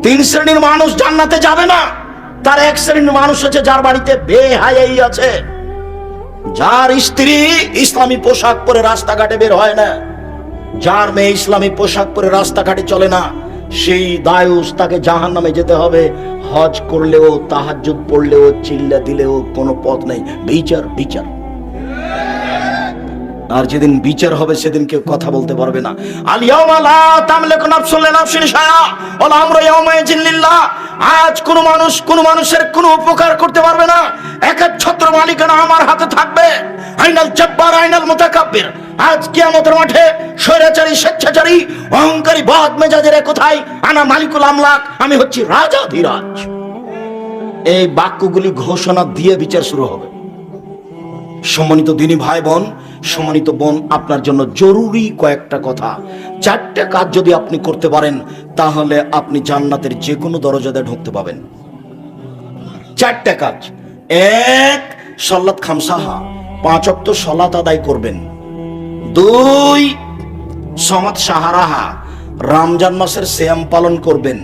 তিন শ্রেণীর মানুষ জান্নাতে যাবে না। তার এক শ্রেণীর মানুষ হচ্ছে যার বাড়িতে বেহায়াই আছে, যার স্ত্রী ইসলামী পোশাক পরে রাস্তাঘাটে বের হয় না, যার মেয়ে ইসলামী পোশাক পরে রাস্তাঘাটে চলে না, সেই দায়ুস তাকে জাহান্নামে যেতে হবে। হজ করলেও, তাহাজ্জুদ পড়লেও, চিল্লা দিলেও কোনো পথ নেই। বিচার বিচার। আর যেদিন বিচার হবে সেদিন কেউ কথা বলতে পারবে না। আল ইয়াউমা লা তামলিকু নাফসুন লিনাফসিন শাইআ ওয়াল আমরু ইয়াউমাইযিন লিল্লাহ। আজ কোন মানুষ কোন মানুষের কোনো উপকার করতে পারবে না, একচ্ছত্র মালিকানা আমার হাতে থাকবে। আইনাল জাব্বার আইনাল মুতাকাব্বির। আজ কিয়ামতের মাঠে স্বৈরাচারী, স্বেচ্ছাচারী, অহংকারী, বদ মেজাজের কোথায়? আনা মালিকুল আমলাক, আমি হচ্ছি রাজাধিরাজ। এই বাক্যগুলি ঘোষণা দিয়ে বিচার শুরু হবে। সম্মানিত দিনী ভাই বোন, সম্মানিত বোন, আপনার জন্য জরুরি কয়েকটা কথা। চারটা কাজ যদি আপনি করতে পারেন তাহলে আপনি জান্নাতের যে কোনো দরজাতে ঢুকতে পাবেন। চারটা কাজ। এক, সালাত খামসাহা, 5 ওয়াক্ত সালাত আদায় করবেন। 2, সমাত সাহারাহা, রমজান মাসের সিয়াম পালন করবেন।